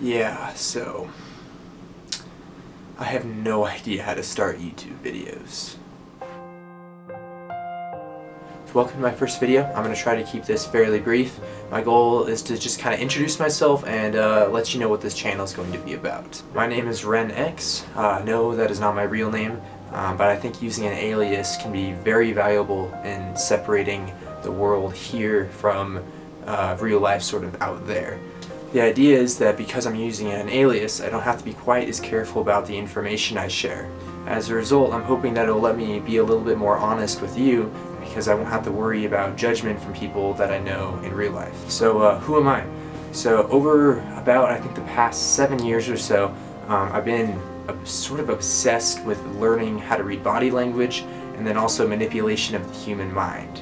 Yeah, so I have no idea how to start YouTube videos. So welcome to my first video. I'm going to try to keep this fairly brief. My goal is to just kind of introduce myself and let you know what this channel is going to be about. My name is RenX. No, that is not my real name, but I think using an alias can be very valuable in separating the world here from real life sort of out there. The idea is that because I'm using an alias, I don't have to be quite as careful about the information I share. As a result, I'm hoping that it'll let me be a little bit more honest with you because I won't have to worry about judgment from people that I know in real life. So who am I? So over about, I think, the past 7 years or so, I've been sort of obsessed with learning how to read body language and then also manipulation of the human mind.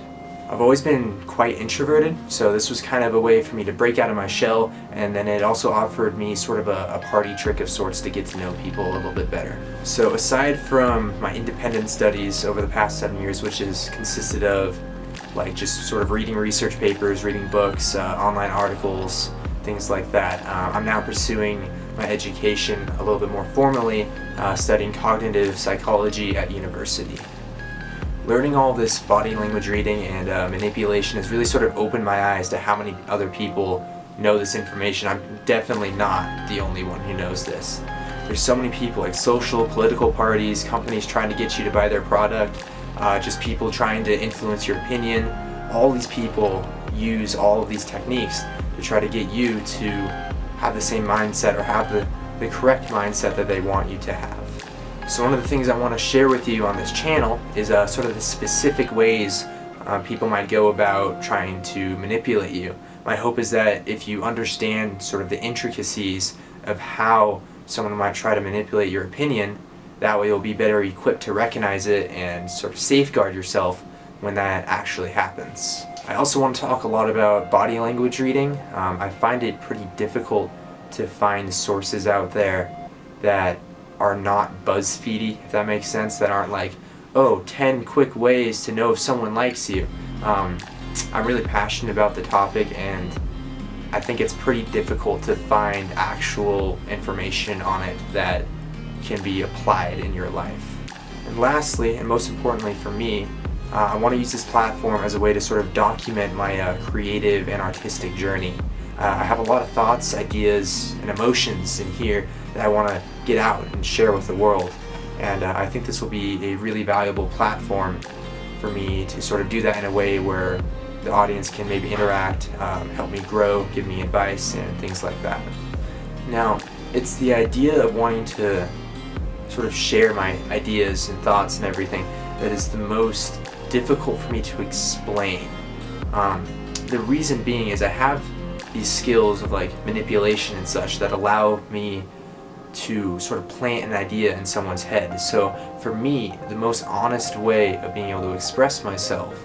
I've always been quite introverted, so this was kind of a way for me to break out of my shell, and then it also offered me sort of a party trick of sorts to get to know people a little bit better. So aside from my independent studies over the past 7 years, which has consisted of like just sort of reading research papers, reading books, online articles, things like that, I'm now pursuing my education a little bit more formally, studying cognitive psychology at university. Learning all this body language reading and manipulation has really sort of opened my eyes to how many other people know this information. I'm definitely not the only one who knows this. There's so many people, like social, political parties, companies trying to get you to buy their product, just people trying to influence your opinion. All these people use all of these techniques to try to get you to have the same mindset or have the correct mindset that they want you to have. So one of the things I want to share with you on this channel is sort of the specific ways people might go about trying to manipulate you. My hope is that if you understand sort of the intricacies of how someone might try to manipulate your opinion, that way you'll be better equipped to recognize it and sort of safeguard yourself when that actually happens. I also want to talk a lot about body language reading. I find it pretty difficult to find sources out there that are not BuzzFeedy, if that makes sense, that aren't like, oh, 10 quick ways to know if someone likes you. I'm really passionate about the topic, and I think it's pretty difficult to find actual information on it that can be applied in your life. And lastly, and most importantly for me, I want to use this platform as a way to sort of document my creative and artistic journey. I have a lot of thoughts, ideas, and emotions in here that I want to get out and share with the world. And I think this will be a really valuable platform for me to sort of do that in a way where the audience can maybe interact, help me grow, give me advice, and things like that. Now, it's the idea of wanting to sort of share my ideas and thoughts and everything that is the most difficult for me to explain. The reason being is I have these skills of like manipulation and such that allow me to sort of plant an idea in someone's head. So for me, the most honest way of being able to express myself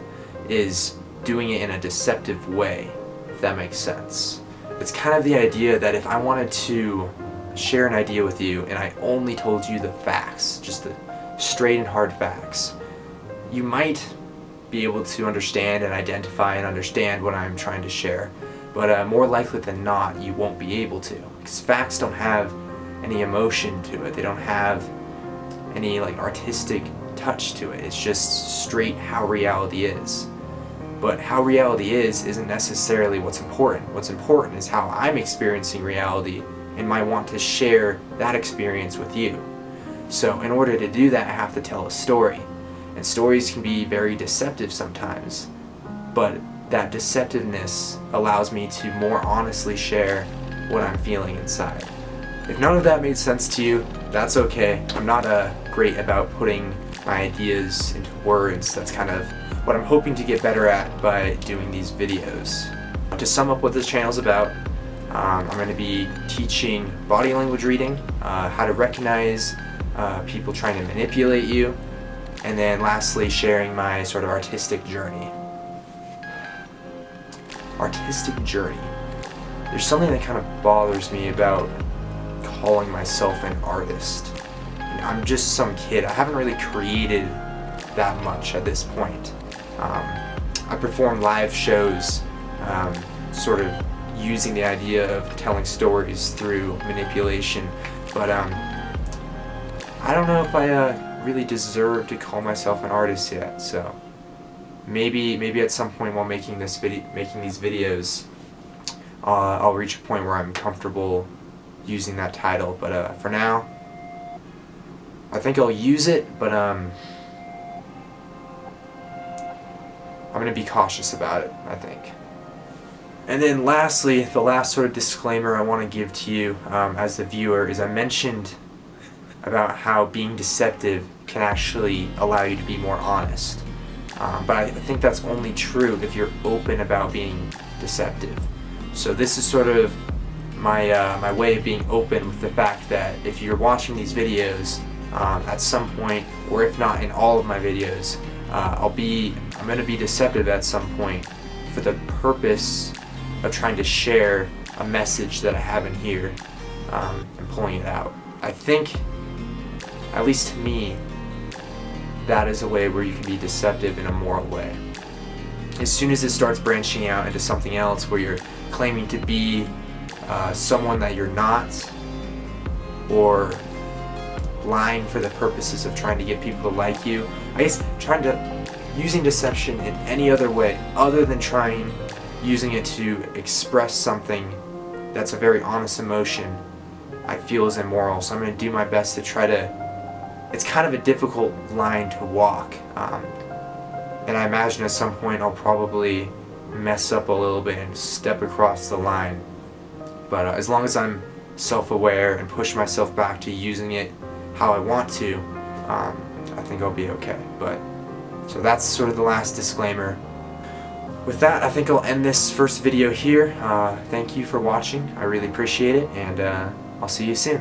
is doing it in a deceptive way, if that makes sense. It's kind of the idea that if I wanted to share an idea with you and I only told you the facts, just the straight and hard facts, you might be able to understand and identify and understand what I'm trying to share. But more likely than not, you won't be able to, because facts don't have any emotion to it. They don't have any like artistic touch to it. It's just straight how reality is. But how reality is isn't necessarily what's important. What's important is how I'm experiencing reality and might want to share that experience with you. So in order to do that, I have to tell a story. And stories can be very deceptive sometimes, but that deceptiveness allows me to more honestly share what I'm feeling inside. If none of that made sense to you, that's okay. I'm not great about putting my ideas into words. That's kind of what I'm hoping to get better at by doing these videos. To sum up what this channel's about, I'm going to be teaching body language reading, how to recognize people trying to manipulate you, and then lastly sharing my sort of artistic journey. Artistic journey. There's something that kind of bothers me about calling myself an artist. I'm just some kid. I haven't really created that much at this point. I perform live shows, sort of using the idea of telling stories through manipulation, but I don't know if I really deserve to call myself an artist yet. So maybe at some point while making these videos, I'll reach a point where I'm comfortable using that title. But for now, I think I'll use it, but I'm gonna be cautious about it, I think. And then lastly, the last sort of disclaimer I want to give to you as the viewer is I mentioned about how being deceptive can actually allow you to be more honest. But I think that's only true if you're open about being deceptive. So this is sort of my way of being open with the fact that if you're watching these videos, at some point, or if not in all of my videos, I'm going to be deceptive at some point for the purpose of trying to share a message that I have in here and pulling it out. I think, at least to me, that is a way where you can be deceptive in a moral way. As soon as it starts branching out into something else where you're claiming to be someone that you're not, or lying for the purposes of trying to get people to like you, I guess using deception in any other way other than using it to express something that's a very honest emotion, I feel is immoral. So I'm going to do my best to try to. It's kind of a difficult line to walk, and I imagine at some point I'll probably mess up a little bit and step across the line. But as long as I'm self-aware and push myself back to using it how I want to, I think I'll be okay. But so that's sort of the last disclaimer. With that, I think I'll end this first video here. Thank you for watching. I really appreciate it, and I'll see you soon.